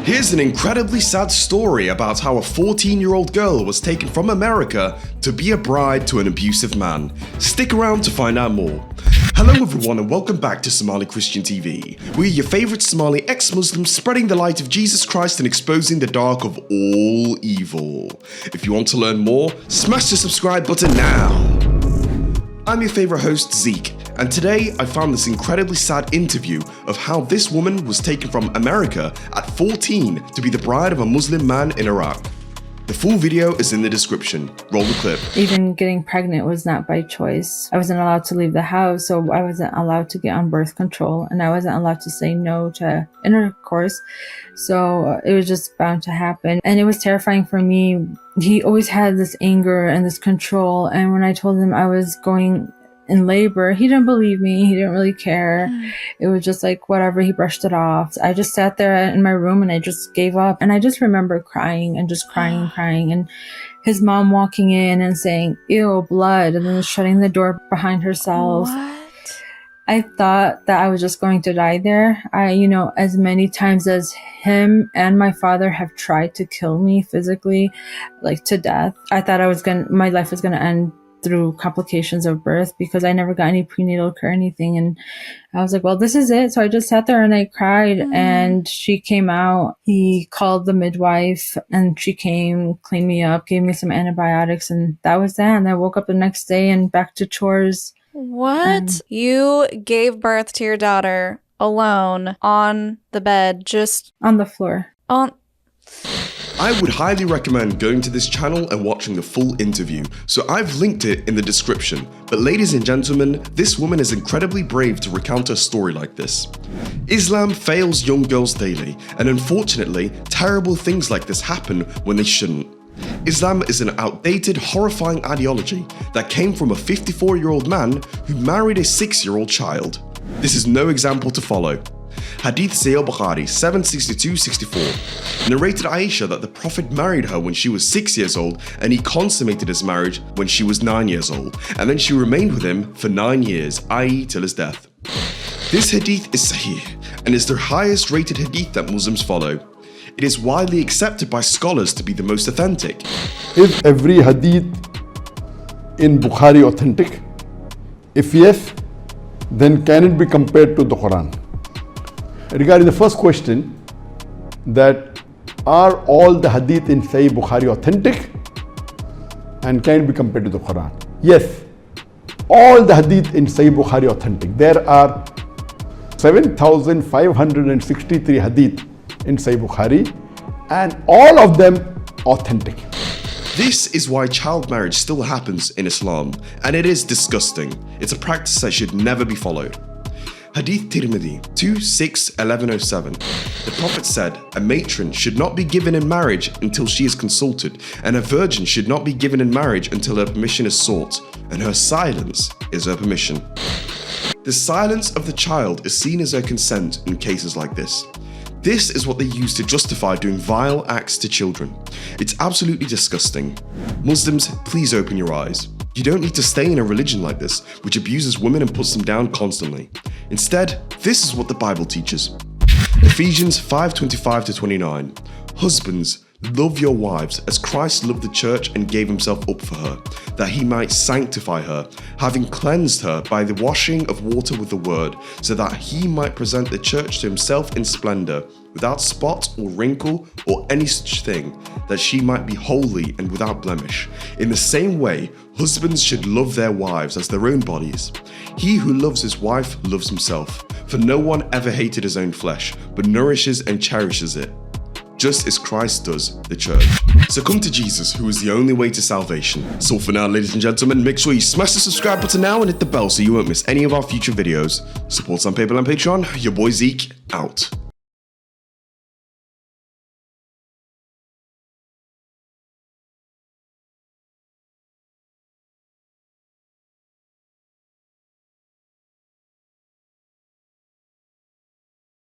Here's an incredibly sad story about how a 14-year-old girl was taken from America to be a bride to an abusive man. Stick around to find out more. Hello everyone and welcome back to Somali Christian TV. We're your favourite Somali ex-Muslims spreading the light of Jesus Christ and exposing the dark of all evil. If you want to learn more, smash the subscribe button now. I'm your favourite host, Zeke, and today I found this incredibly sad interview of how this woman was taken from America at 14 to be the bride of a Muslim man in Iraq. The full video is in the description. Roll the clip. Even getting pregnant was not by choice. I wasn't allowed to leave the house, so I wasn't allowed to get on birth control, and I wasn't allowed to say no to intercourse. So it was just bound to happen. And it was terrifying for me. He always had this anger and this control. And when I told him I was going in labor, he didn't believe me. He didn't really care. It was just like whatever. He brushed it off. I just sat there in my room and I just gave up. And I just remember crying and just crying. And his mom walking in and saying, "Ew, blood," and then shutting the door behind herself. What? I thought that I was just going to die there. As many times as him and my father have tried to kill me physically, like to death, I thought my life was going to end through complications of birth because I never got any prenatal care or anything. And I was like, well, this is it. So I just sat there and I cried and she came out. He called the midwife and she came, cleaned me up, gave me some antibiotics, and that was that. And I woke up the next day and back to chores. What? You gave birth to your daughter alone on the bed, just on the floor. I would highly recommend going to this channel and watching the full interview, so I've linked it in the description. But ladies and gentlemen, this woman is incredibly brave to recount a story like this. Islam fails young girls daily, and unfortunately, terrible things like this happen when they shouldn't. Islam is an outdated, horrifying ideology that came from a 54-year-old man who married a 6-year-old child. This is no example to follow. Hadith Sahih Bukhari 762-64 narrated Aisha that the Prophet married her when she was 6 years old and he consummated his marriage when she was 9 years old, and then she remained with him for 9 years, i.e. till his death. This hadith is sahih and is the highest rated hadith that Muslims follow. It is widely accepted by scholars to be the most authentic. Is every hadith in Bukhari authentic? If yes, then can it be compared to the Quran? Regarding the first question, that are all the hadith in Sahih Bukhari authentic and can it be compared to the Quran? Yes, all the hadith in Sahih Bukhari authentic. There are 7,563 hadith in Sahih Bukhari and all of them authentic. This is why child marriage still happens in Islam, and it is disgusting. It's a practice that should never be followed. Hadith Tirmidhi 261107. The Prophet said, a matron should not be given in marriage until she is consulted, and a virgin should not be given in marriage until her permission is sought, and her silence is her permission. The silence of the child is seen as her consent in cases like this. This is what they use to justify doing vile acts to children. It's absolutely disgusting. Muslims, please open your eyes. You don't need to stay in a religion like this, which abuses women and puts them down constantly. Instead, this is what the Bible teaches. Ephesians 5:25-29. Husbands, love your wives as Christ loved the church and gave himself up for her, that he might sanctify her, having cleansed her by the washing of water with the word, so that he might present the church to himself in splendor, without spot or wrinkle or any such thing, that she might be holy and without blemish. In the same way, husbands should love their wives as their own bodies. He who loves his wife loves himself, for no one ever hated his own flesh, but nourishes and cherishes it, just as Christ does the church. So come to Jesus, who is the only way to salvation. So for now, ladies and gentlemen, make sure you smash the subscribe button now and hit the bell so you won't miss any of our future videos. Support us on PayPal and Patreon. Your boy Zeke, out.